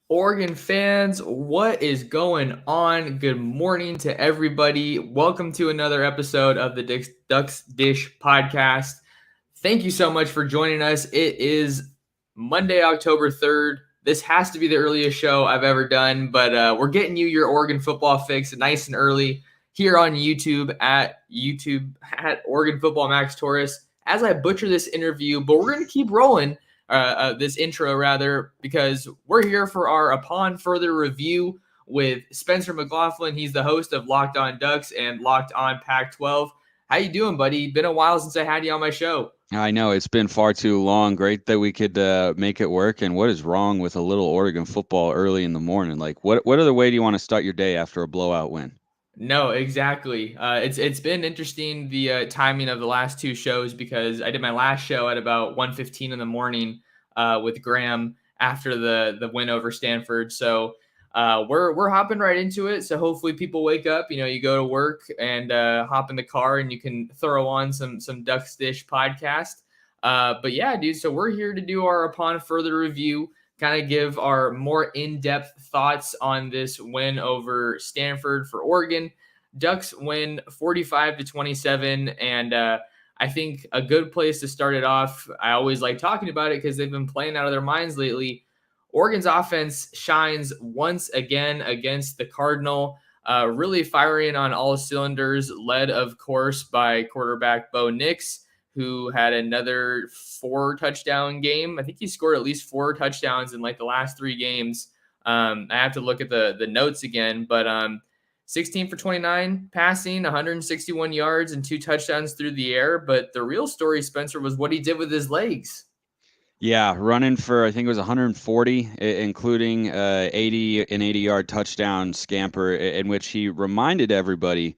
Oregon fans, what is going on? Good morning to everybody. Welcome to another episode of the Ducks Dish podcast. Thank you so much for joining us. It is Monday, October 3rd. This has to be the earliest show I've ever done, but we're getting you your Oregon football fix nice and early here on YouTube at Oregon Football Max Torres. As I butcher this interview, but we're going to keep rolling. This intro rather, because we're here for our Upon Further Review with Spencer McLaughlin. He's the host of Locked On Ducks and Locked On Pac-12. How you doing, buddy? Been a while since I had you on my show. I know it's been far too long. Great that we could make it work. And what is wrong with a little Oregon football early in the morning? Like, what other way do you want to start your day after a blowout win? No, exactly. It's been interesting the timing of the last two shows because I did my last show at about 1:15 in the morning with Graham after the win over Stanford. So we're hopping right into it. So hopefully people wake up. You go to work and hop in the car and you can throw on some Ducks Dish podcast. But yeah, dude. So we're here to do our Upon Further Review, kind of give our more in-depth thoughts on this win over Stanford for Oregon. Ducks win 45-27, and I think a good place to start it off. I always like talking about it because they've been playing out of their minds lately. Oregon's offense shines once again against the Cardinal, really firing on all cylinders, led, of course, by quarterback Bo Nix, who had another 4-touchdown game. I think he scored at least 4 touchdowns in like the last 3 games. I have to look at the notes again, but 16 for 29 passing, 161 yards and 2 touchdowns through the air. But the real story, Spencer, was what he did with his legs. Yeah, running for I think it was 140, including 80 an 80-yard touchdown scamper, in which he reminded everybody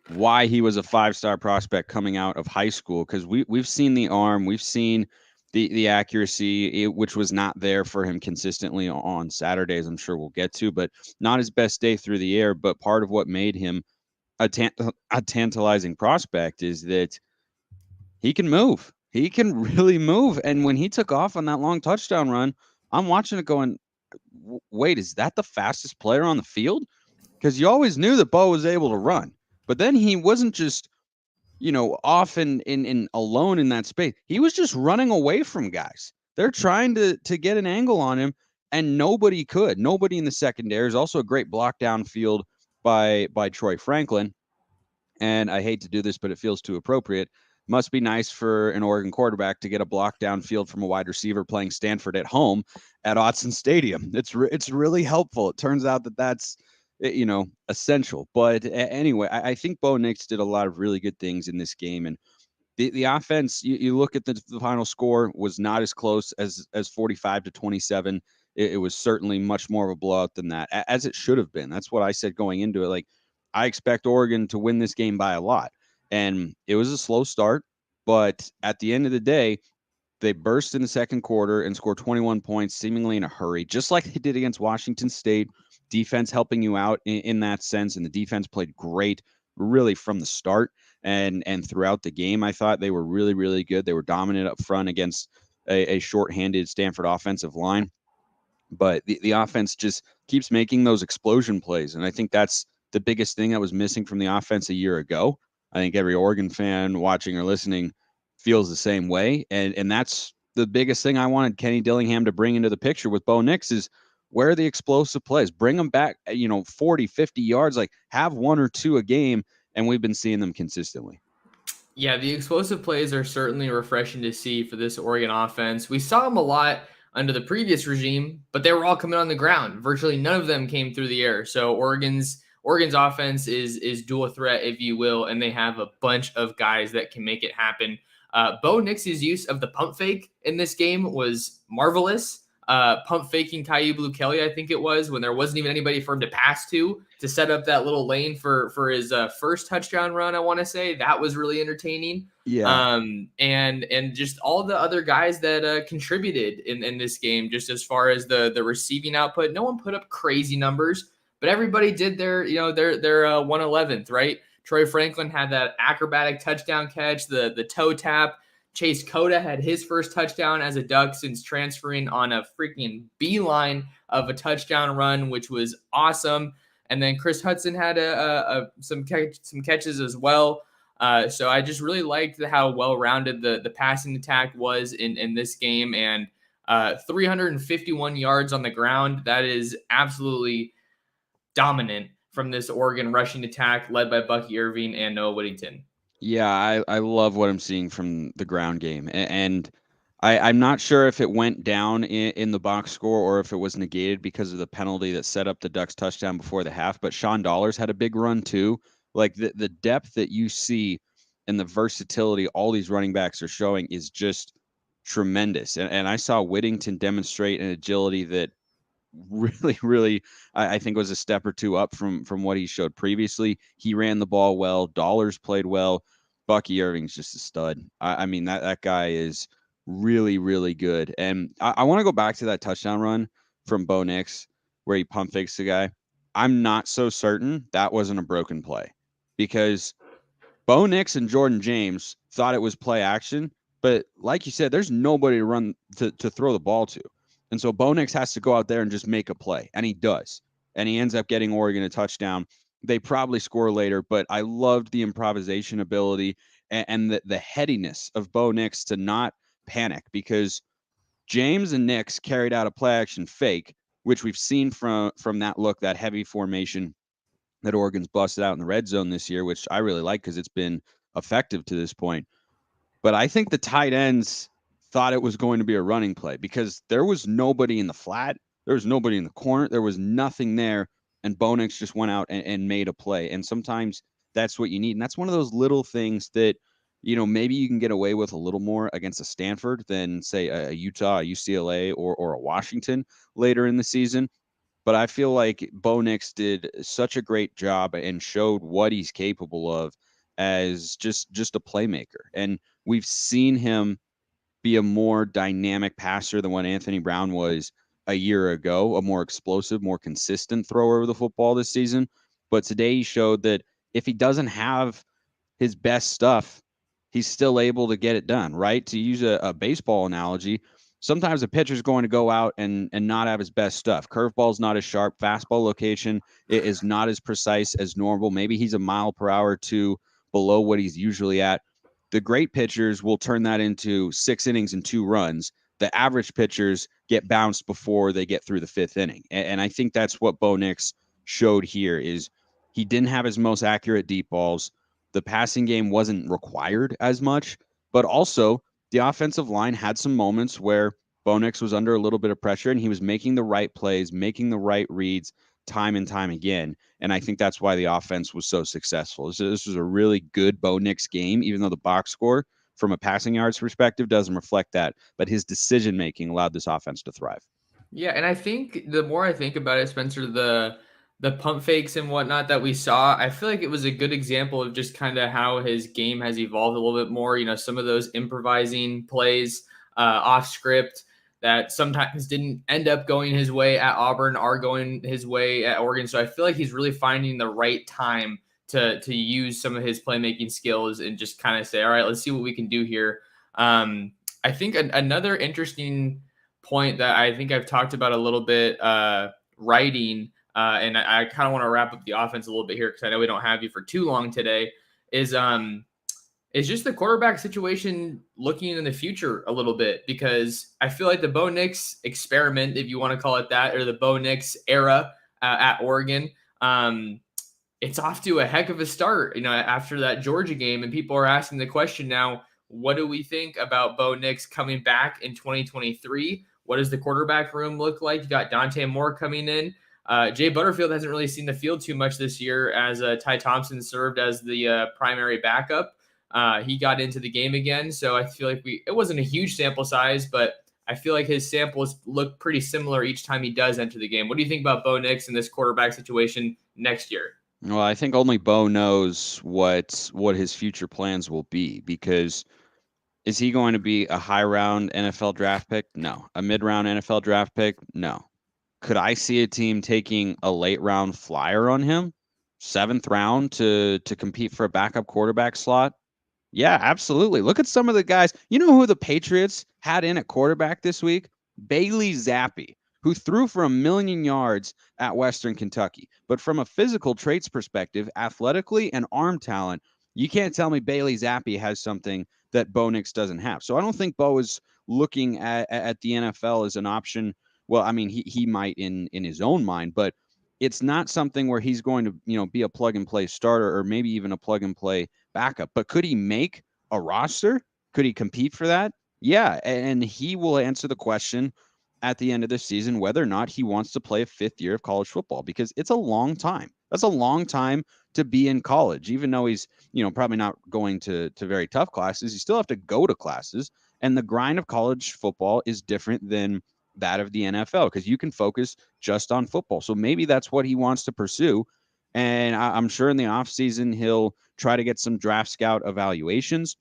why he was a 5-star prospect coming out of high school. Because we've seen the arm, we've seen the accuracy, which was not there for him consistently on Saturdays. I'm sure we'll get to, but not his best day through the air. But part of what made him a tantalizing prospect is that he can move. He can really move. And when he took off on that long touchdown run, I'm watching it going, wait, is that the fastest player on the field? Because you always knew that Bo was able to run. But then he wasn't just, off in alone in that space. He was just running away from guys. They're trying to get an angle on him, and nobody could. Nobody in the secondary. There's also a great block downfield by Troy Franklin. And I hate to do this, but it feels too appropriate. Must be nice for an Oregon quarterback to get a block downfield from a wide receiver playing Stanford at home at Autzen Stadium. It's really helpful. It turns out that's essential. But anyway, I think Bo Nix did a lot of really good things in this game, and the offense. You look at the final score was not as close as 45-27. It was certainly much more of a blowout than that, as it should have been. That's what I said going into it. Like, I expect Oregon to win this game by a lot. And it was a slow start, but at the end of the day, they burst in the second quarter and scored 21 points, seemingly in a hurry, just like they did against Washington State. Defense helping you out in that sense, and the defense played great, really from the start and throughout the game. I thought they were really, really good. They were dominant up front against a shorthanded Stanford offensive line, but the offense just keeps making those explosion plays, and I think that's the biggest thing that was missing from the offense a year ago. I think every Oregon fan watching or listening feels the same way. And that's the biggest thing I wanted Kenny Dillingham to bring into the picture with Bo Nix is where are the explosive plays? Bring them back, 40, 50 yards, like have 1 or 2 a game. And we've been seeing them consistently. Yeah, the explosive plays are certainly refreshing to see for this Oregon offense. We saw them a lot under the previous regime, but they were all coming on the ground. Virtually none of them came through the air. So Oregon's offense is dual threat, if you will, and they have a bunch of guys that can make it happen. Bo Nix's use of the pump fake in this game was marvelous. Pump faking Kyu Blu Kelly, I think it was, when there wasn't even anybody for him to pass to set up that little lane for his first touchdown run. I want to say that was really entertaining. Yeah. And just all the other guys that contributed in this game, just as far as the receiving output. No one put up crazy numbers, but everybody did their 111th, right? Troy Franklin had that acrobatic touchdown catch, the toe tap Chase Cota had his first touchdown as a Duck since transferring on a freaking beeline of a touchdown run, which was awesome. And then Chris Hudson had some catches as well. So I just really liked how well-rounded the passing attack was in this game, and 351 yards on the ground. That is absolutely dominant from this Oregon rushing attack led by Bucky Irving and Noah Whittington. Yeah, I love what I'm seeing from the ground game. And I'm not sure if it went down in the box score or if it was negated because of the penalty that set up the Ducks touchdown before the half. But Sean Dollars had a big run too. Like the depth that you see and the versatility all these running backs are showing is just tremendous. And I saw Whittington demonstrate an agility that really, I think was a step or two up from what he showed previously. He ran the ball well. Dollars played well. Bucky Irving's just a stud. I mean, that guy is really good. And I want to go back to that touchdown run from Bo Nix where he pump fakes the guy. I'm not so certain that wasn't a broken play because Bo Nix and Jordan James thought it was play action, but like you said, there's nobody to run to throw the ball to. And so Bo Nix has to go out there and just make a play, and he does. And he ends up getting Oregon a touchdown. They probably score later, but I loved the improvisation ability and the headiness of Bo Nix to not panic because James and Nix carried out a play action fake, which we've seen from that look, that heavy formation that Oregon's busted out in the red zone this year, which I really like because it's been effective to this point. But I think the tight ends thought it was going to be a running play because there was nobody in the flat. There was nobody in the corner. There was nothing there. And Bo Nix just went out and made a play. And sometimes that's what you need. And that's one of those little things that, maybe you can get away with a little more against a Stanford than, say, a Utah, a UCLA, or a Washington later in the season. But I feel like Bo Nix did such a great job and showed what he's capable of as just a playmaker. And we've seen him be a more dynamic passer than what Anthony Brown was a year ago, a more explosive, more consistent thrower of the football this season. But today he showed that if he doesn't have his best stuff, he's still able to get it done, right? To use a baseball analogy, sometimes a pitcher's going to go out and not have his best stuff. Curveball's not as sharp. Fastball location is not as precise as normal. Maybe he's a mile per hour to below what he's usually at. The great pitchers will turn that into 6 innings and 2 runs. The average pitchers get bounced before they get through the 5th inning. And I think that's what Bo Nix showed here is he didn't have his most accurate deep balls. The passing game wasn't required as much, but also the offensive line had some moments where Bo Nix was under a little bit of pressure and he was making the right plays, making the right reads time and time again. And I think that's why the offense was so successful. This was a really good Bo Nix game, even though the box score from a passing yards perspective doesn't reflect that. But his decision making allowed this offense to thrive. Yeah, and I think the more I think about it, Spencer, the pump fakes and whatnot that we saw, I feel like it was a good example of just kind of how his game has evolved a little bit more. Some of those improvising plays off script that sometimes didn't end up going his way at Auburn are going his way at Oregon. So I feel like he's really finding the right time to use some of his playmaking skills and just kind of say, all right, let's see what we can do here. I think another interesting point that I think I've talked about a little bit writing, and I kind of want to wrap up the offense a little bit here because I know we don't have you for too long today, is just the quarterback situation looking in the future a little bit, because I feel like the Bo Nix experiment, if you want to call it that, or the Bo Nix era at Oregon, it's off to a heck of a start, after that Georgia game. And people are asking the question now, what do we think about Bo Nix coming back in 2023? What does the quarterback room look like? You got Dante Moore coming in. Jay Butterfield hasn't really seen the field too much this year, as Ty Thompson served as the primary backup. He got into the game again, so I feel like it wasn't a huge sample size, but I feel like his samples look pretty similar each time he does enter the game. What do you think about Bo Nix and this quarterback situation next year? Well, I think only Bo knows what his future plans will be, because is he going to be a high round NFL draft pick? No. A mid round NFL draft pick? No. Could I see a team taking a late round flyer on him, 7th round, to compete for a backup quarterback slot? Yeah, absolutely. Look at some of the guys. You know who the Patriots had in at quarterback this week? Bailey Zappi, who threw for 1,000,000 yards at Western Kentucky. But from a physical traits perspective, athletically and arm talent, you can't tell me Bailey Zappi has something that Bo Nix doesn't have. So I don't think Bo is looking at the NFL as an option. Well, I mean, he might in his own mind, but it's not something where he's going to, be a plug and play starter or maybe even a plug and play backup. But could he make a roster? Could he compete for that? Yeah, and he will answer the question at the end of the season whether or not he wants to play a fifth year of college football, because it's a long time. That's a long time to be in college, even though he's, probably not going to very tough classes. You still have to go to classes, and the grind of college football is different than that of the NFL because you can focus just on football. So maybe that's what he wants to pursue. And I'm sure in the offseason, he'll try to get some draft scout evaluations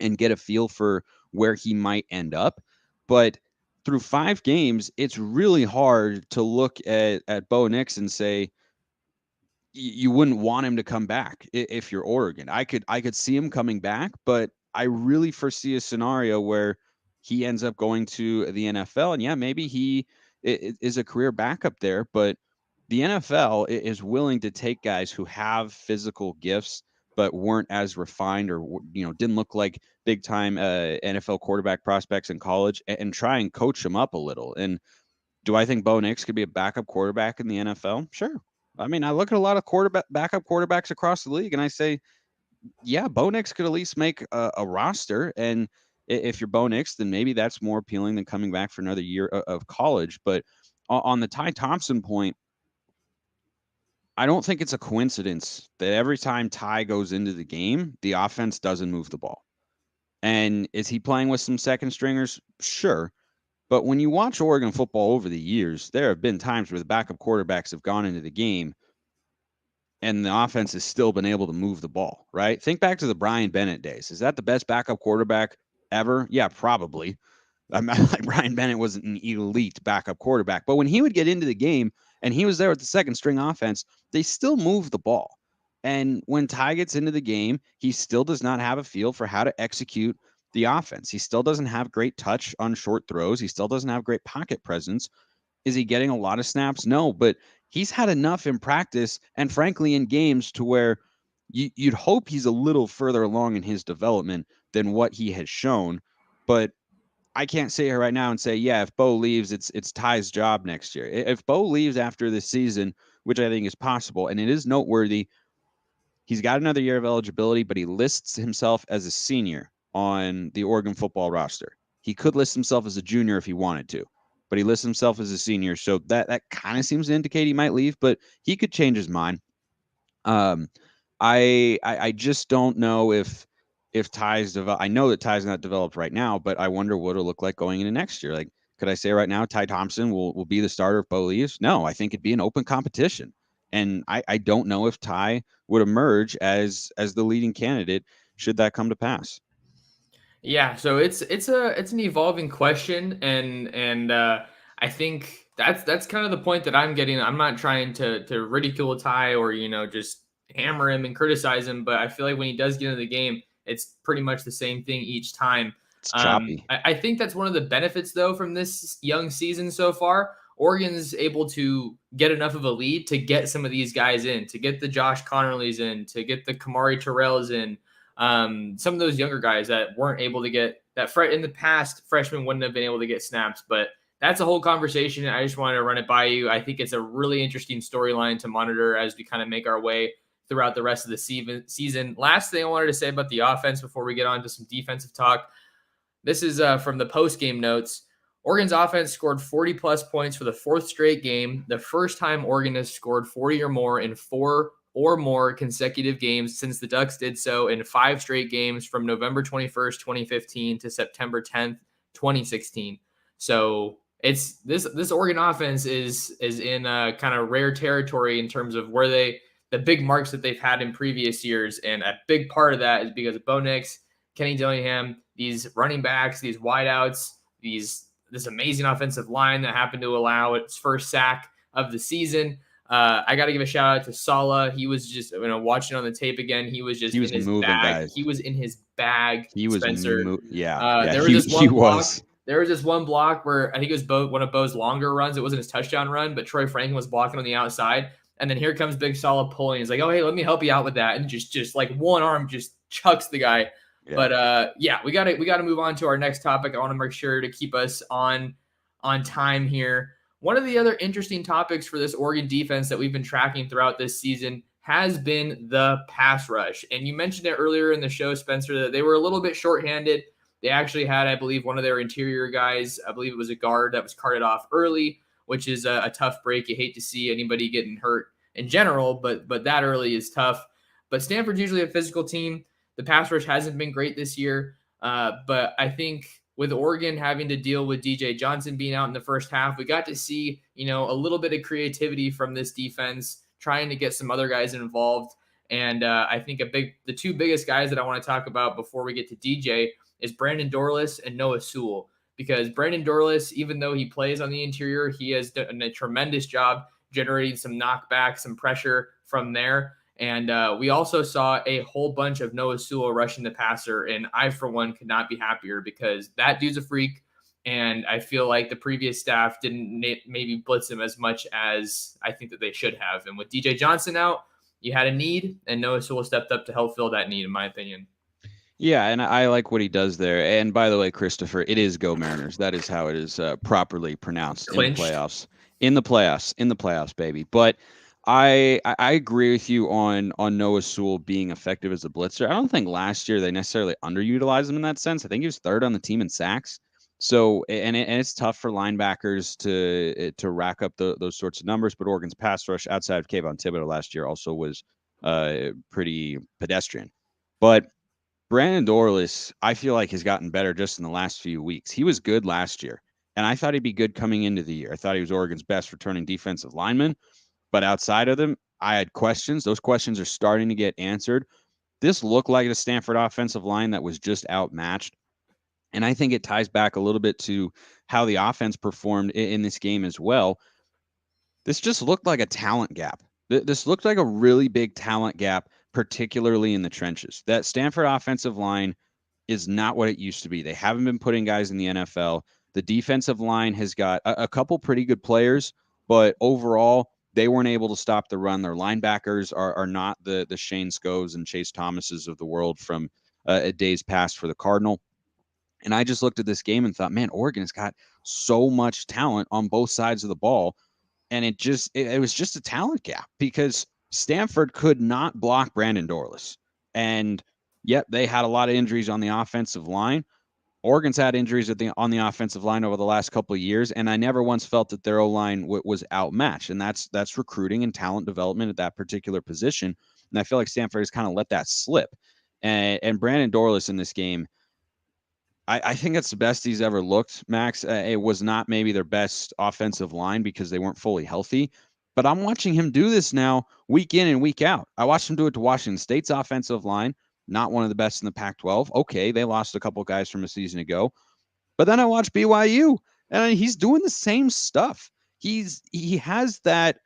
and get a feel for where he might end up. But through 5 games, it's really hard to look at Bo Nix and say you wouldn't want him to come back if you're Oregon. I could see him coming back, but I really foresee a scenario where he ends up going to the NFL, and yeah, maybe he is a career backup there, but the NFL is willing to take guys who have physical gifts but weren't as refined or didn't look like big time NFL quarterback prospects in college, and try and coach them up a little. And do I think Bo Nix could be a backup quarterback in the NFL? Sure. I mean, I look at a lot of backup quarterbacks across the league, and I say, yeah, Bo Nix could at least make a roster. And if you're Bo Nix, then maybe that's more appealing than coming back for another year of college. But on the Ty Thompson point, I don't think it's a coincidence that every time Ty goes into the game, the offense doesn't move the ball. And is he playing with some second stringers? Sure. But when you watch Oregon football over the years, there have been times where the backup quarterbacks have gone into the game and the offense has still been able to move the ball, right? Think back to the Brian Bennett days. Is that the best backup quarterback ever? Yeah, probably. I'm not like Brian Bennett was an elite backup quarterback, but when he would get into the game and he was there with the second string offense, they still moved the ball. And when Ty gets into the game, he still does not have a feel for how to execute the offense. He still doesn't have great touch on short throws. He still doesn't have great pocket presence. Is he getting a lot of snaps? No, but he's had enough in practice and frankly in games to where you'd hope he's a little further along in his development than what he has shown. But I can't sit here right now and say, yeah, if Bo leaves, it's Ty's job next year. If Bo leaves after this season, which I think is possible, and it is noteworthy, he's got another year of eligibility, but he lists himself as a senior on the Oregon football roster. He could list himself as a junior if he wanted to, but he lists himself as a senior. So that kind of seems to indicate he might leave, but he could change his mind. Um, I just don't know if Ty's I know that Ty's not developed right now, but I wonder what it'll look like going into next year. Like, could I say right now Ty Thompson will be the starter if Bo leaves? No, I think it'd be an open competition. And I don't know if Ty would emerge as the leading candidate should that come to pass. Yeah, so it's an evolving question, and I think that's kind of the point that I'm getting. I'm not trying to ridicule Ty or just hammer him and criticize him, but I feel like when he does get into the game, it's pretty much the same thing each time. It's choppy. I think that's one of the benefits though from this young season so far. Oregon's able to get enough of a lead to get some of these guys in, to get the Josh Connerlys in, to get the Kamari Terrells in. Some of those younger guys that weren't able to get that in the past, freshmen wouldn't have been able to get snaps, but that's a whole conversation. I just wanted to run it by you. I think it's a really interesting storyline to monitor as we kind of make our way throughout the rest of the season. Last thing I wanted to say about the offense before we get on to some defensive talk. This is from the post-game notes. Oregon's offense scored 40 plus points for the fourth straight game, the first time Oregon has scored 40 or more in 4 or more consecutive games since the Ducks did so in 5 straight games from November 21st, 2015 to September 10th, 2016. So it's this Oregon offense is in a kind of rare territory in terms of where the big marks that they've had in previous years, and a big part of that is because of Bo Nix, Kenny Dillingham, these running backs, these wideouts, this amazing offensive line that happened to allow its first sack of the season. I got to give a shout out to Saleh. He was just, watching on the tape again, he was just He was in his moving bag. guys. He was in his bag, He was Spencer. yeah. There was this He one block. was. There was this one block where I think it was one of Bo's longer runs. It wasn't his touchdown run, but Troy Franklin was blocking on the outside. And then here comes Big Saleh pulling. He's like, "Oh, hey, let me help you out with that." And just like one arm just chucks the guy. Yeah. But we gotta move on to our next topic. I want to make sure to keep us on time here. One of the other interesting topics for this Oregon defense that we've been tracking throughout this season has been the pass rush. And you mentioned it earlier in the show, Spencer, that they were a little bit shorthanded. They actually had, I believe, one of their interior guys, I believe it was a guard, that was carted off early, which is a tough break. You hate to see anybody getting hurt in general, but that early is tough. But Stanford's usually a physical team. The pass rush hasn't been great this year, but I think with Oregon having to deal with DJ Johnson being out in the first half, we got to see, a little bit of creativity from this defense, trying to get some other guys involved. And I think the two biggest guys that I want to talk about before we get to DJ is Brandon Dorlus and Noah Sewell. Because Brandon Dorlus, even though he plays on the interior, he has done a tremendous job generating some knockback, some pressure from there. And we also saw a whole bunch of Noah Sewell rushing the passer, and I, for one, could not be happier because that dude's a freak, and I feel like the previous staff didn't maybe blitz him as much as I think that they should have. And with DJ Johnson out, you had a need, and Noah Sewell stepped up to help fill that need, in my opinion. Yeah, and I like what he does there. And by the way, Christopher, it is Go Mariners. That is how it is properly pronounced. Clinched. In the playoffs. In the playoffs, baby. But I agree with you on Noah Sewell being effective as a blitzer. I don't think last year they necessarily underutilized him in that sense. I think he was third on the team in sacks. So and it's tough for linebackers to rack up those sorts of numbers. But Oregon's pass rush outside of Kayvon Thibodeau last year also was pretty pedestrian. But Brandon Dorlus, I feel like, has gotten better just in the last few weeks. He was good last year, and I thought he'd be good coming into the year. I thought he was Oregon's best returning defensive lineman. But outside of them, I had questions. Those questions are starting to get answered. This looked like a Stanford offensive line that was just outmatched. And I think it ties back a little bit to how the offense performed in this game as well. This just looked like a talent gap. This looked like a really big talent gap, particularly in the trenches. That Stanford offensive line is not what it used to be. They haven't been putting guys in the NFL. The defensive line has got a couple pretty good players, but overall, they weren't able to stop the run. Their linebackers are not the Shane Scoves and Chase Thomases of the world from days past for the Cardinal. And I just looked at this game and thought, man, Oregon has got so much talent on both sides of the ball. And it was just a talent gap because Stanford could not block Brandon Dorlus. And yet they had a lot of injuries on the offensive line. Oregon's had injuries on the offensive line over the last couple of years, and I never once felt that their O-line was outmatched. And that's recruiting and talent development at that particular position. And I feel like Stanford has kind of let that slip. And Brandon Dorlus in this game, I think it's the best he's ever looked, Max. It was not maybe their best offensive line because they weren't fully healthy. But I'm watching him do this now week in and week out. I watched him do it to Washington State's offensive line, not one of the best in the Pac-12. Okay, they lost a couple guys from a season ago. But then I watched BYU, and he's doing the same stuff. He has that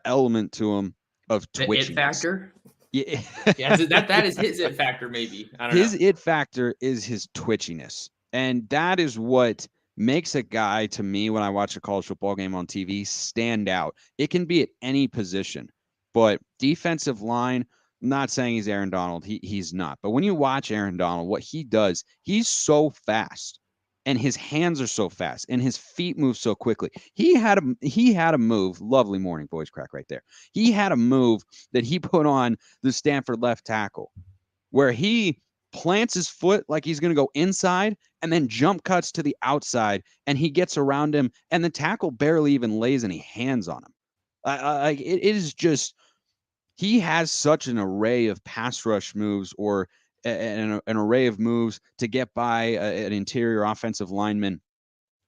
element to him of twitchiness. The it factor? Yeah, yeah, that is his it factor, maybe. I don't know. His it factor is his twitchiness. And that is what makes a guy, to me, when I watch a college football game on TV, stand out. It can be at any position. But defensive line, I'm not saying he's Aaron Donald. He's not. But when you watch Aaron Donald, what he does, he's so fast. And his hands are so fast, and his feet move so quickly. He had a move. Lovely morning, boys crack right there. He had a move that he put on the Stanford left tackle, where he plants his foot like he's going to go inside, and then jump cuts to the outside, and he gets around him, and the tackle barely even lays any hands on him. It is just, he has such an array of pass rush moves, or an array of moves to get by an interior offensive lineman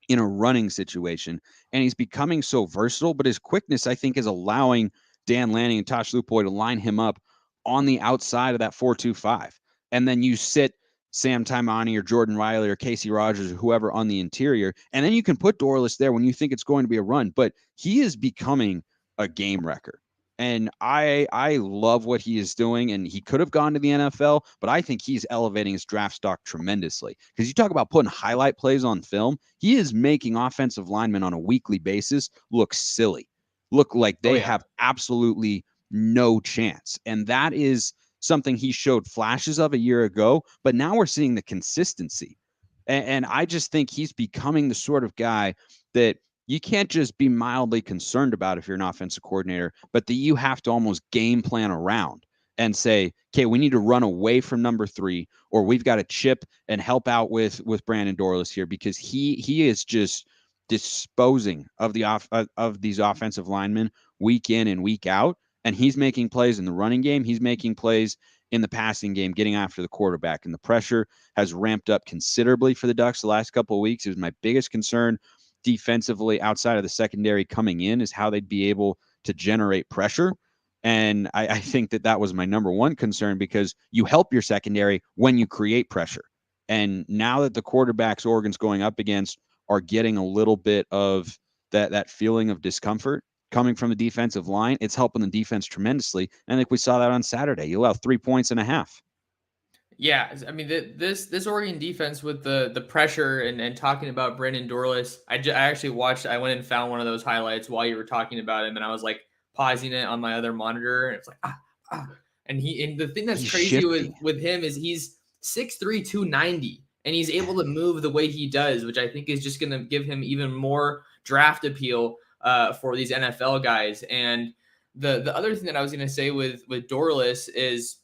in a running situation. And he's becoming so versatile, but his quickness, I think, is allowing Dan Lanning and Tosh Lupoy to line him up on the outside of that 4-2-5. And then you sit Sam Taimani or Jordan Riley or Casey Rogers or whoever on the interior, and then you can put Dorlus there when you think it's going to be a run. But he is becoming a game wrecker. And I love what he is doing, and he could have gone to the NFL, but I think he's elevating his draft stock tremendously. Because you talk about putting highlight plays on film, he is making offensive linemen on a weekly basis look silly, look like Oh they yeah. have absolutely no chance. And that is something he showed flashes of a year ago, but now we're seeing the consistency. And I just think he's becoming the sort of guy that you can't just be mildly concerned about if you're an offensive coordinator, but that you have to almost game plan around and say, okay, we need to run away from number 3, or we've got to chip and help out with Brandon Dorlus here, because he is just disposing of of these offensive linemen week in and week out, and he's making plays in the running game. He's making plays in the passing game, getting after the quarterback, and the pressure has ramped up considerably for the Ducks the last couple of weeks. It was my biggest concern defensively outside of the secondary coming in, is how they'd be able to generate pressure. And I think that was my number one concern, because you help your secondary when you create pressure. And now that the quarterbacks Oregon's going up against are getting a little bit of that feeling of discomfort coming from the defensive line, it's helping the defense tremendously. And I think we saw that on Saturday. You allow 3.5 points. Yeah, I mean this Oregon defense with the pressure and talking about Brandon Dorlus, I actually watched. I went and found one of those highlights while you were talking about him, and I was like pausing it on my other monitor, and it's like and the thing that's He's crazy shifting. with him is he's 6'3", 290, and he's able to move the way he does, which I think is just going to give him even more draft appeal for these NFL guys. And the other thing that I was going to say with Dorlus is,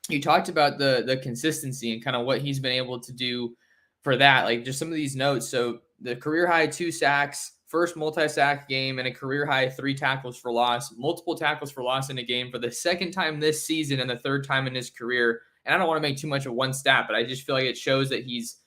you talked about the consistency and kind of what he's been able to do for that. Like just some of these notes. So the career high 2 sacks, first multi-sack game, and a career high 3 tackles for loss, multiple tackles for loss in a game for the second time this season and the third time in his career. And I don't want to make too much of one stat, but I just feel like it shows that he's,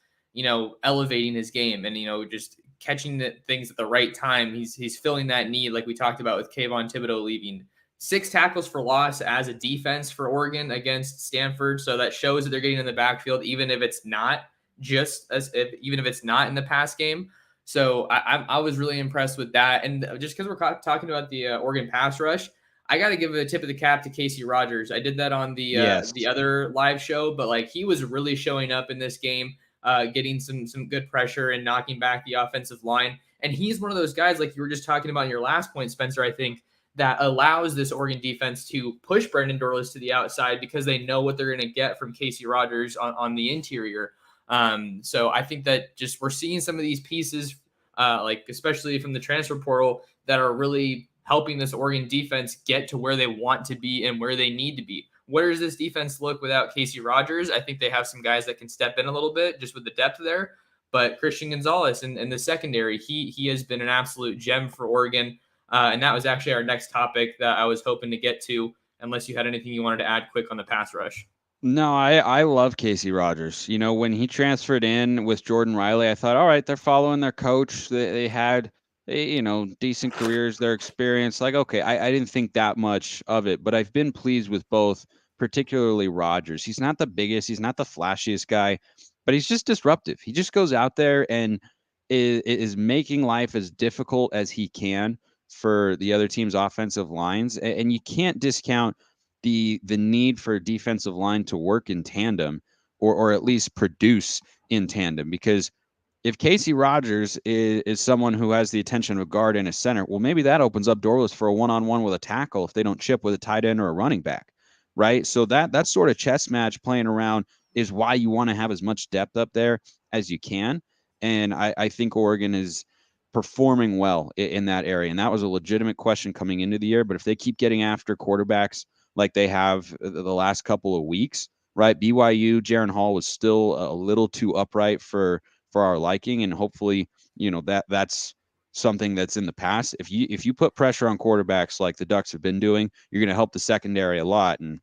elevating his game and, just catching the things at the right time. He's filling that need, like we talked about with Kayvon Thibodeau leaving. 6 tackles for loss as a defense for Oregon against Stanford. So that shows that they're getting in the backfield, even if it's not even if it's not in the pass game. So I was really impressed with that. And just because we're talking about the Oregon pass rush, I got to give a tip of the cap to Casey Rogers. I did that on Yes. the other live show, but like he was really showing up in this game, getting some good pressure and knocking back the offensive line. And he's one of those guys, like you were just talking about in your last point, Spencer, I think, that allows this Oregon defense to push Brandon Dorlus to the outside because they know what they're going to get from Casey Rogers on the interior. So I think that just we're seeing some of these pieces, like especially from the transfer portal, that are really helping this Oregon defense get to where they want to be and where they need to be. Where does this defense look without Casey Rogers? I think they have some guys that can step in a little bit just with the depth there. But Christian Gonzalez in the secondary, he has been an absolute gem for Oregon. And that was actually our next topic that I was hoping to get to, unless you had anything you wanted to add quick on the pass rush. No, I love Casey Rogers. When he transferred in with Jordan Riley, I thought, all right, they're following their coach. They had, decent careers, their experience. Like, okay, I didn't think that much of it, but I've been pleased with both, particularly Rogers. He's not the biggest, he's not the flashiest guy, but he's just disruptive. He just goes out there and is making life as difficult as he can for the other team's offensive lines. And you can't discount the need for a defensive line to work in tandem, or at least produce in tandem, because if Casey Rogers is someone who has the attention of a guard and a center, well, maybe that opens up Dorless for a one-on-one with a tackle if they don't chip with a tight end or a running back, right? So that sort of chess match playing around is why you want to have as much depth up there as you can. And I think Oregon is performing well in that area. And that was a legitimate question coming into the year. But if they keep getting after quarterbacks like they have the last couple of weeks, right? BYU, Jaron Hall was still a little too upright for our liking, and hopefully, that's something that's in the past. If you put pressure on quarterbacks like the Ducks have been doing, you're going to help the secondary a lot. And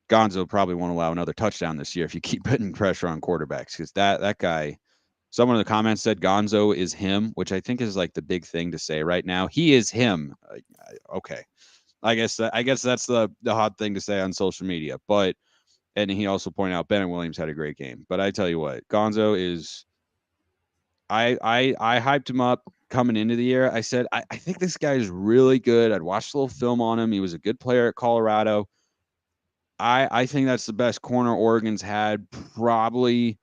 Gonzo probably won't allow another touchdown this year if you keep putting pressure on quarterbacks, because that guy. Someone in the comments said Gonzo is him, which I think is like the big thing to say right now. He is him. Okay. I guess that's the hot thing to say on social media. But and he also pointed out Bennett Williams had a great game. But I tell you what, Gonzo is. I hyped him up coming into the year. I said, I think this guy is really good. I'd watched a little film on him. He was a good player at Colorado. I think that's the best corner Oregon's had probably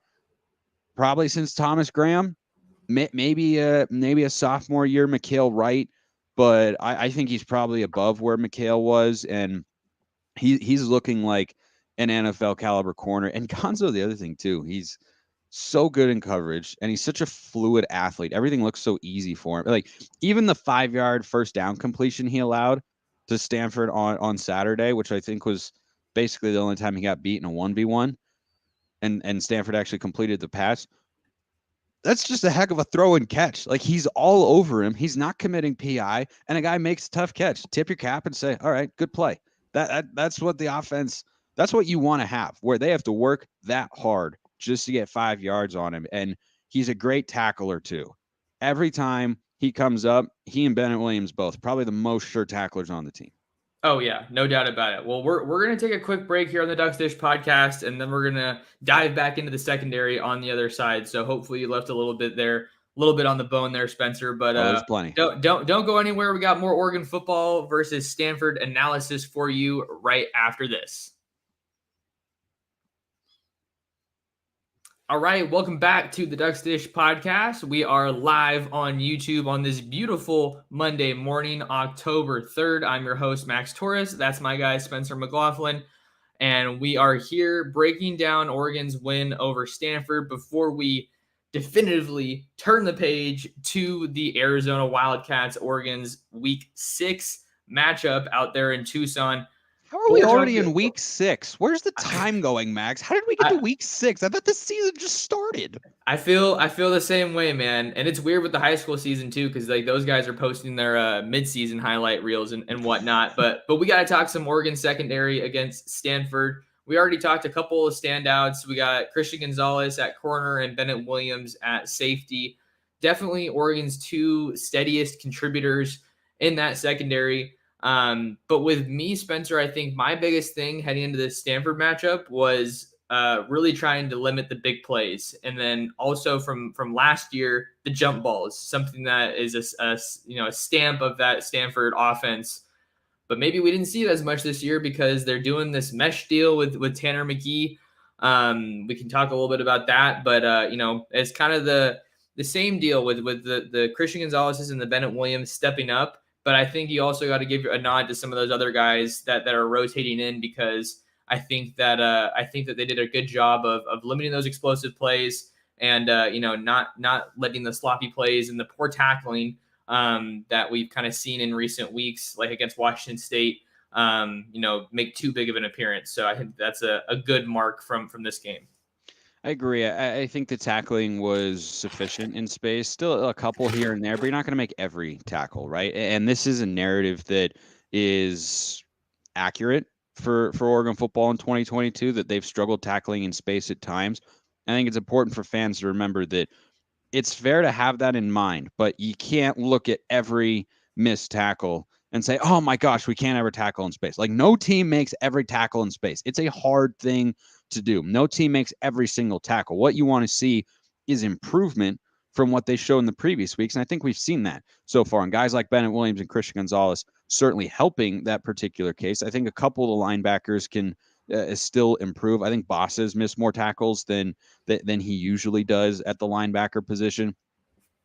since Thomas Graham. Maybe a sophomore year, Mikhail Wright, but I think he's probably above where Mikhail was, and he's looking like an NFL caliber corner. And Gonzo, the other thing too, he's so good in coverage, and he's such a fluid athlete. Everything looks so easy for him. Like even the 5-yard first down completion he allowed to Stanford on Saturday, which I think was basically the only time he got beat in a 1v1, and Stanford actually completed the pass. That's just a heck of a throw and catch. Like he's all over him. He's not committing PI, and a guy makes a tough catch. Tip your cap and say, "All right, good play." That's what the offense. That's what you want to have, where they have to work that hard just to get 5 yards on him. And he's a great tackler too. Every time he comes up, he and Bennett Williams both probably the most sure tacklers on the team. Oh yeah, no doubt about it. Well, we're gonna take a quick break here on the Ducks Dish podcast, and then we're gonna dive back into the secondary on the other side. So hopefully you left a little bit there, a little bit on the bone there, Spencer. But there's plenty. don't go anywhere. We got more Oregon football versus Stanford analysis for you right after this. All right, welcome back to the Ducks Dish podcast. We are live on YouTube on this beautiful Monday morning, October 3rd. I'm your host, Max Torres. That's my guy, Spencer McLaughlin. And we are here breaking down Oregon's win over Stanford before we definitively turn the page to the Arizona Wildcats, Oregon's Week 6 matchup out there in Tucson. How are we already in week 6? Where's the time going, Max? How did we get to week 6? I thought the season just started. I feel the same way, man. And it's weird with the high school season too, because like those guys are posting their mid-season highlight reels and whatnot. But we got to talk some Oregon secondary against Stanford. We already talked a couple of standouts. We got Christian Gonzalez at corner and Bennett Williams at safety. Definitely Oregon's two steadiest contributors in that secondary. But with me, Spencer, I think my biggest thing heading into this Stanford matchup was really trying to limit the big plays, and then also from last year, the jump balls, something that is a stamp of that Stanford offense. But maybe we didn't see it as much this year because they're doing this mesh deal with Tanner McGee. We can talk a little bit about that, but it's kind of the same deal with the Christian Gonzalez's and the Bennett Williams stepping up. But I think you also got to give a nod to some of those other guys that are rotating in, because I think that they did a good job of limiting those explosive plays and not letting the sloppy plays and the poor tackling that we've kind of seen in recent weeks, like against Washington State, make too big of an appearance. So I think that's a good mark from this game. I agree. I think the tackling was sufficient in space. Still a couple here and there, but you're not going to make every tackle, right? And this is a narrative that is accurate for Oregon football in 2022, that they've struggled tackling in space at times. I think it's important for fans to remember that it's fair to have that in mind, but you can't look at every missed tackle and say, oh my gosh, we can't ever tackle in space. Like no team makes every tackle in space. It's a hard thing to do. No team makes every single tackle. What you want to see is improvement from what they showed in the previous weeks. And I think we've seen that so far. And guys like Bennett Williams and Christian Gonzalez certainly helping that particular case. I think a couple of the linebackers can still improve. I think Boss has missed more tackles than he usually does at the linebacker position.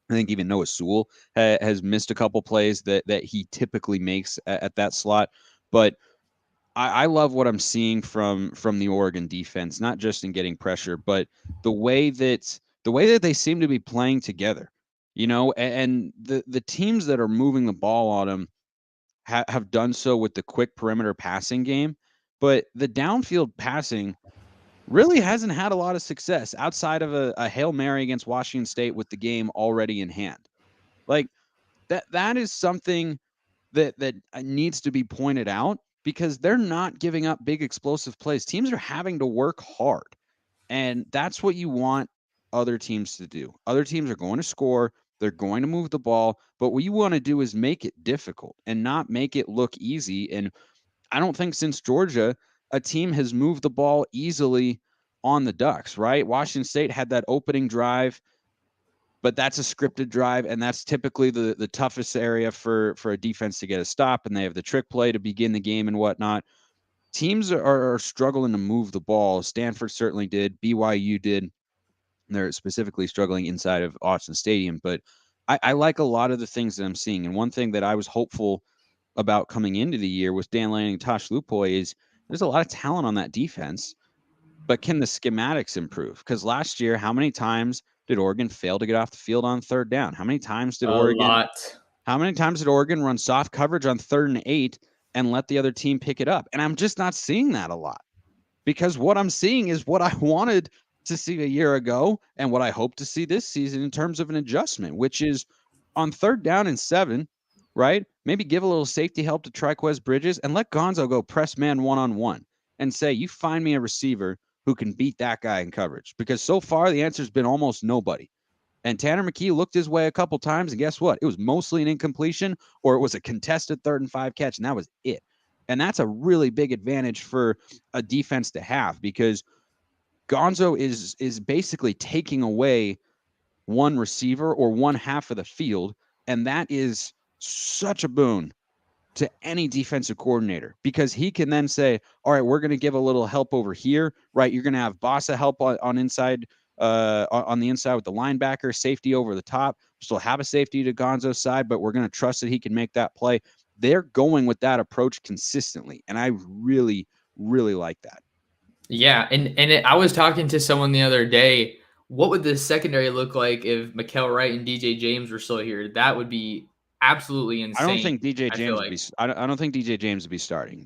I think even Noah Sewell has missed a couple plays that he typically makes at that slot. But I love what I'm seeing from the Oregon defense, not just in getting pressure, but the way that they seem to be playing together, and the teams that are moving the ball on them have done so with the quick perimeter passing game, but the downfield passing really hasn't had a lot of success outside of a Hail Mary against Washington State with the game already in hand. Like that is something that needs to be pointed out, because they're not giving up big explosive plays. Teams are having to work hard, and that's what you want other teams to do. Other teams are going to score, they're going to move the ball, but what you want to do is make it difficult and not make it look easy. And I don't think since Georgia, a team has moved the ball easily on the Ducks, right? Washington State had that opening drive. but that's a scripted drive, and that's typically the toughest area for a defense to get a stop, and they have the trick play to begin the game and whatnot. Teams are struggling to move the ball. Stanford certainly did. BYU did. They're specifically struggling inside of Austin Stadium, but I like a lot of the things that I'm seeing. And one thing that I was hopeful about coming into the year with Dan Lanning and Tosh Lupoy is there's a lot of talent on that defense, but can the schematics improve? Because last year, how many times did Oregon fail to get off the field on third down? How many times did A Oregon lot. run soft coverage on 3rd and 8 and let the other team pick it up? And I'm just not seeing that a lot, because what I'm seeing is what I wanted to see a year ago and what I hope to see this season in terms of an adjustment, which is on 3rd down and 7, right? Maybe give a little safety help to Triquez Bridges and let Gonzo go press man one-on-one and say, you find me a receiver who can beat that guy in coverage. Because so far the answer's been almost nobody. And Tanner McKee looked his way a couple times, and guess what? It was mostly an incompletion, or it was a contested 3rd and 5 catch, and that was it. And that's a really big advantage for a defense to have, because Gonzo is basically taking away one receiver or one half of the field, and that is such a boon to any defensive coordinator, because he can then say, all right, we're going to give a little help over here, right? You're going to have Bossa help on inside, on the inside with the linebacker, safety over the top. Still have a safety to Gonzo's side, but we're going to trust that he can make that play. They're going with that approach consistently, and I really, really like that. Yeah, I was talking to someone the other day. What would the secondary look like if Mikael Wright and DJ James were still here? That would be absolutely I don't insane. think DJ I feel James would like be. I don't think DJ James would be starting.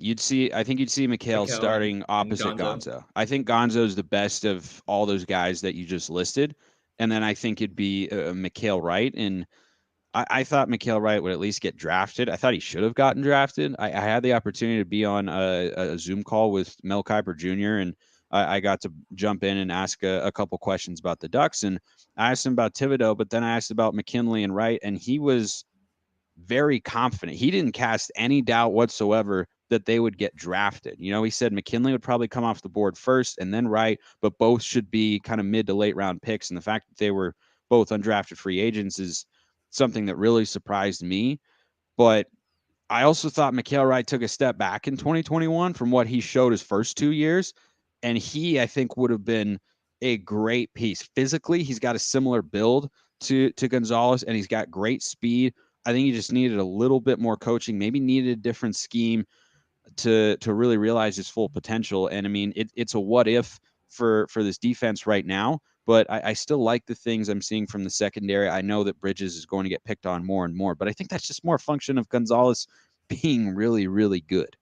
I think you'd see Mikhail Mikael starting and opposite Gonzo. Gonzo. I think Gonzo's the best of all those guys that you just listed, and then I think it'd be Mikhail Wright. And I thought Mikhail Wright would at least get drafted. I thought he should have gotten drafted. I had the opportunity to be on a Zoom call with Mel Kiper Jr. and I got to jump in and ask a couple questions about the Ducks. And I asked him about Thibodeau, but then I asked about McKinley and Wright, and he was very confident. He didn't cast any doubt whatsoever that they would get drafted. You know, he said McKinley would probably come off the board first and then Wright, but both should be kind of mid to late round picks. And the fact that they were both undrafted free agents is something that really surprised me. But I also thought Mikhail Wright took a step back in 2021 from what he showed his first 2 years. And he, I think, would have been a great piece. Physically, he's got a similar build to Gonzalez, and he's got great speed. I think he just needed a little bit more coaching, maybe needed a different scheme to really realize his full potential. And I mean, it's a what if for this defense right now, but I still like the things I'm seeing from the secondary. I know that Bridges is going to get picked on more and more, but I think that's just more a function of Gonzalez being really, really good.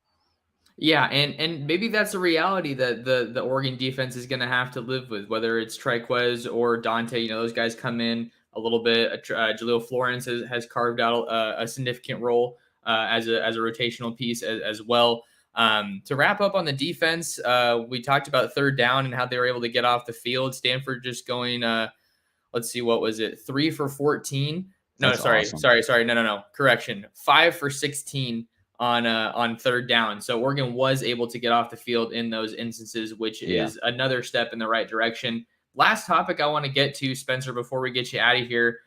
Yeah, and maybe that's a reality that the Oregon defense is going to have to live with, whether it's Triquez or Dante. You know, those guys come in a little bit. Jaleel Florence has carved out a significant role as a rotational piece as well. To wrap up on the defense, we talked about 3rd down and how they were able to get off the field. Stanford just going, let's see, what was it? 3 for 14. No, That's awesome. sorry. No. Correction. 5 for 16 on 3rd down. So Oregon was able to get off the field in those instances, which is another step in the right direction. Last topic I want to get to, Spencer, before we get you out of here.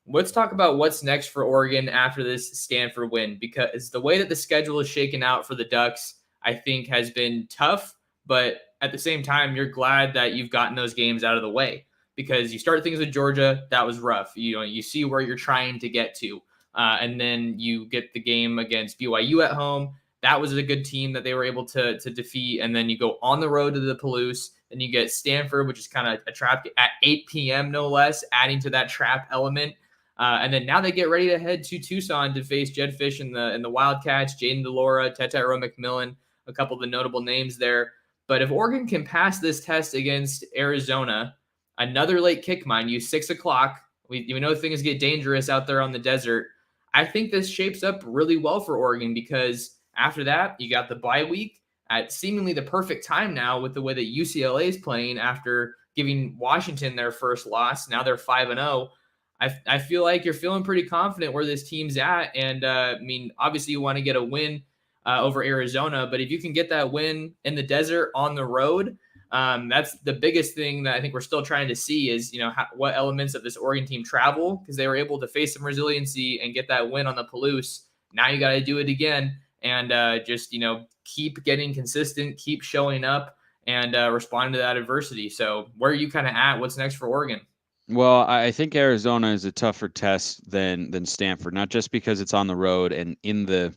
Let's talk about what's next for Oregon after this Stanford win, because the way that the schedule is shaken out for the Ducks, I think, has been tough. But at the same time, you're glad that you've gotten those games out of the way, because you start things with Georgia. That was rough. You know, you see where you're trying to get to. And then you get the game against BYU at home. That was a good team that they were able to defeat. And then you go on the road to the Palouse. Then you get Stanford, which is kind of a trap at 8 p.m. no less, adding to that trap element. And then now they get ready to head to Tucson to face Jed Fish and the Wildcats, Jaden DeLora, Tetairo McMillan, a couple of the notable names there. But if Oregon can pass this test against Arizona, another late kick, mind you, 6 o'clock. We know things get dangerous out there on the desert. I think this shapes up really well for Oregon, because after that, you got the bye week at seemingly the perfect time now with the way that UCLA is playing after giving Washington their first loss. Now they're 5-0. I feel like you're feeling pretty confident where this team's at. And I mean, obviously you want to get a win over Arizona, but if you can get that win in the desert on the road, That's the biggest thing that I think we're still trying to see is, what elements of this Oregon team travel, because they were able to face some resiliency and get that win on the Palouse. Now you got to do it again and just, keep getting consistent, keep showing up and responding to that adversity. So where are you kind of at? What's next for Oregon? Well, I think Arizona is a tougher test than Stanford, not just because it's on the road and in the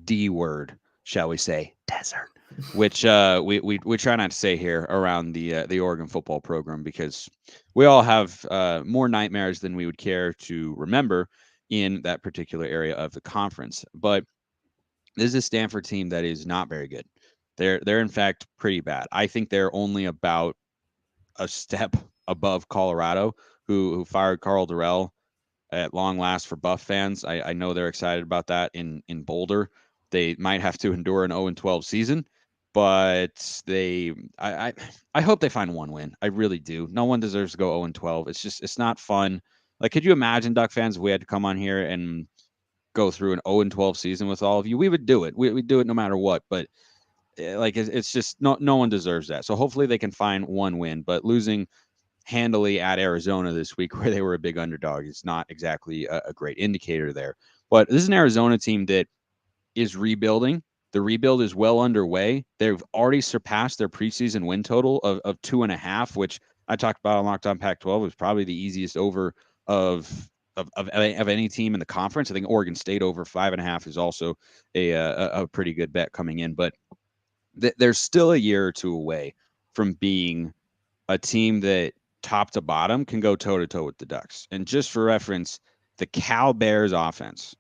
D word, shall we say, desert, which we try not to say here around the Oregon football program, because we all have more nightmares than we would care to remember in that particular area of the conference. But this is a Stanford team that is not very good. They're in fact pretty bad. I think they're only about a step above Colorado, who fired Carl Durrell at long last for Buff fans. I know they're excited about that in Boulder. They might have to endure an 0-12 season, but I hope they find one win. I really do. No one deserves to go 0-12. It's not fun. Like, could you imagine, Duck fans, if we had to come on here and go through an 0-12 season with all of you? We would do it. We'd do it no matter what. But like, it's just no one deserves that. So hopefully they can find one win. But losing handily at Arizona this week, where they were a big underdog, is not exactly a great indicator there. But this is an Arizona team that is rebuilding. The rebuild is well underway. They've already surpassed their preseason win total of 2.5, which I talked about on Locked On Pac-12. Was probably the easiest over of any team in the conference. I think Oregon State over 5.5 is also a pretty good bet coming in. But there's still a year or two away from being a team that top to bottom can go toe to toe with the Ducks. And just for reference, the Cal Bears offense,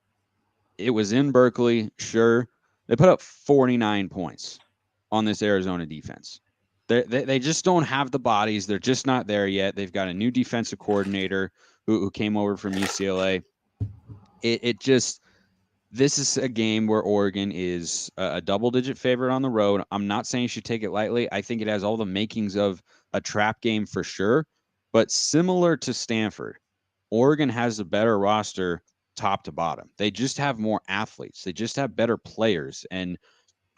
it was in Berkeley, sure. They put up 49 points on this Arizona defense. They just don't have the bodies. They're just not there yet. They've got a new defensive coordinator who came over from UCLA. It just, this is a game where Oregon is a double-digit favorite on the road. I'm not saying you should take it lightly. I think it has all the makings of a trap game for sure. But similar to Stanford, Oregon has a better roster top to bottom. They just have more athletes. They just have better players. And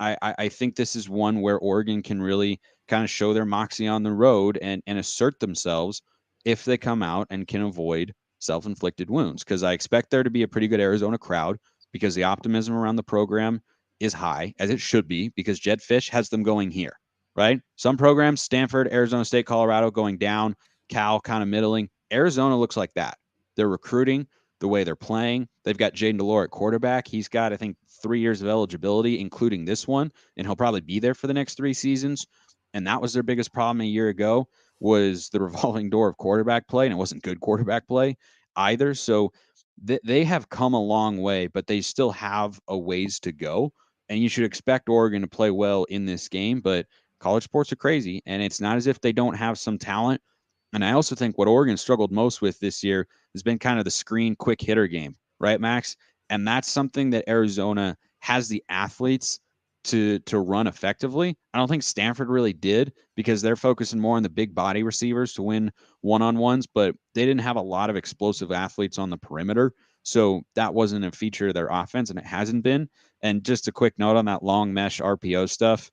I think this is one where Oregon can really kind of show their moxie on the road and assert themselves if they come out and can avoid self-inflicted wounds. Because I expect there to be a pretty good Arizona crowd, because the optimism around the program is high, as it should be, because Jed Fish has them going here, right? Some programs, Stanford, Arizona State, Colorado, going down, Cal kind of middling. Arizona looks like that. They're recruiting the way they're playing. They've got Jaden Delore at quarterback. He's got, I think, 3 years of eligibility, including this one, and he'll probably be there for the next 3 seasons. And that was their biggest problem a year ago, was the revolving door of quarterback play, and it wasn't good quarterback play either. So they have come a long way, but they still have a ways to go. And you should expect Oregon to play well in this game, but college sports are crazy, and it's not as if they don't have some talent. And I also think what Oregon struggled most with this year has been kind of the screen quick hitter game, right, Max? And that's something that Arizona has the athletes to run effectively. I don't think Stanford really did, because they're focusing more on the big body receivers to win one-on-ones, but they didn't have a lot of explosive athletes on the perimeter. So that wasn't a feature of their offense, and it hasn't been. And just a quick note on that long mesh RPO stuff.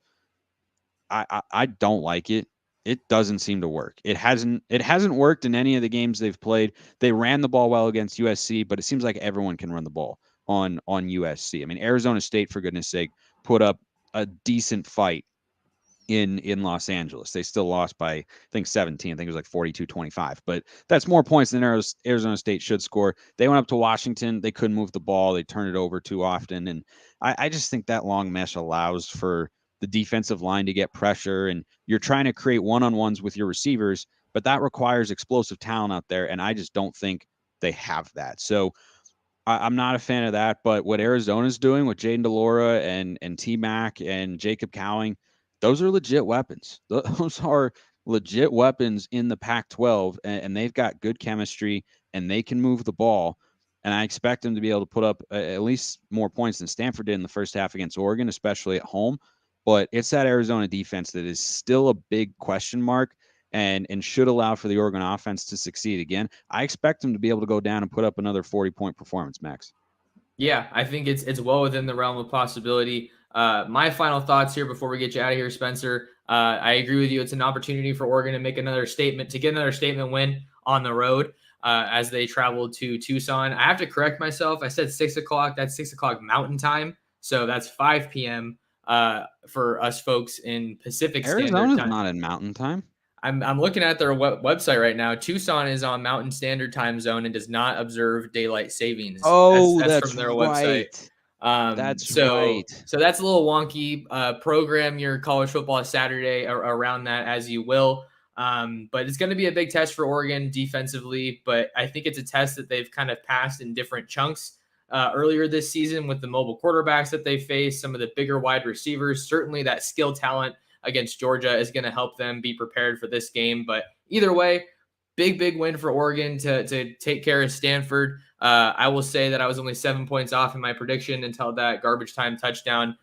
I don't like it. It doesn't seem to work. It hasn't worked in any of the games they've played. They ran the ball well against USC, but it seems like everyone can run the ball on USC. I mean, Arizona State, for goodness sake, put up a decent fight in Los Angeles. They still lost by, I think, 17. I think it was like 42-25. But that's more points than Arizona State should score. They went up to Washington. They couldn't move the ball. They turned it over too often. And I just think that long mesh allows for the defensive line to get pressure. And you're trying to create one-on-ones with your receivers, but that requires explosive talent out there. And I just don't think they have that. So I'm not a fan of that. But what Arizona's doing with Jaden Delora and T-Mac and Jacob Cowing, those are legit weapons. Those are legit weapons in the Pac-12, and they've got good chemistry, and they can move the ball. And I expect them to be able to put up at least more points than Stanford did in the first half against Oregon, especially at home. But it's that Arizona defense that is still a big question mark, and should allow for the Oregon offense to succeed again. I expect them to be able to go down and put up another 40-point performance, Max. Yeah, I think it's well within the realm of possibility. My final thoughts here before we get you out of here, Spencer. I agree with you. It's an opportunity for Oregon to make another statement, to get another statement win on the road as they travel to Tucson. I have to correct myself. I said 6 o'clock. That's 6 o'clock Mountain Time. So that's 5 p.m. For us folks in Pacific Standard Arizona's Time. not in Mountain Time. I'm looking at their website right now. Tucson is on Mountain Standard Time Zone and does not observe daylight savings. Oh, That's that's from their website. right. That's So right. that's a little wonky. Program your college football Saturday around that as you will. But it's going to be a big test for Oregon defensively. But I think it's a test that they've kind of passed in different chunks earlier this season with the mobile quarterbacks that they face, some of the bigger wide receivers. Certainly that skill talent against Georgia is going to help them be prepared for this game. But either way, big win for Oregon to take care of Stanford. I will say that I was only 7 points off in my prediction until that garbage time touchdown.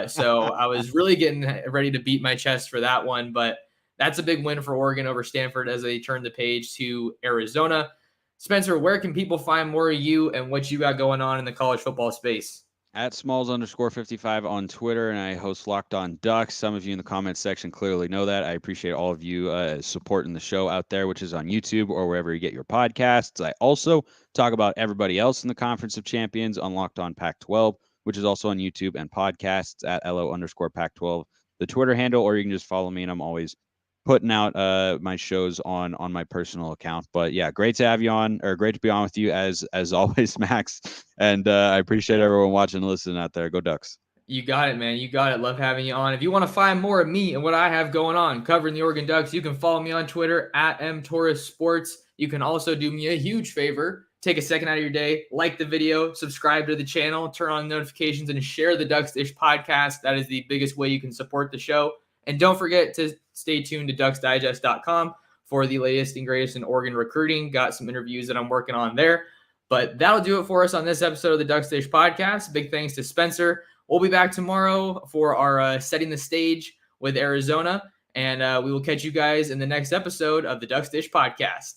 So I was really getting ready to beat my chest for that one. But that's a big win for Oregon over Stanford as they turn the page to Arizona. Spencer, where can people find more of you and what you got going on in the college football space? At Smalls_55 on Twitter, and I host Locked On Ducks. Some of you in the comments section clearly know that. I appreciate all of you supporting the show out there, which is on YouTube or wherever you get your podcasts. I also talk about everybody else in the Conference of Champions on Locked On Pac-12, which is also on YouTube and podcasts at LO_Pac-12, the Twitter handle, or you can just follow me, and I'm always putting out my shows on my personal account. But yeah, great to have you on, or great to be on with you as always, Max. And I appreciate everyone watching and listening out there. Go Ducks. You got it, man. You got it. Love having you on. If you want to find more of me and what I have going on covering the Oregon Ducks, you can follow me on Twitter at mtorresports. You can also do me a huge favor. Take a second out of your day, like the video, subscribe to the channel, turn on notifications, and share the Ducks Dish podcast. That is the biggest way you can support the show. And don't forget to stay tuned to ducksdigest.com for the latest and greatest in Oregon recruiting. Got some interviews that I'm working on there. But that'll do it for us on this episode of the Ducks Dish podcast. Big thanks to Spencer. We'll be back tomorrow for our setting the stage with Arizona. And we will catch you guys in the next episode of the Ducks Dish podcast.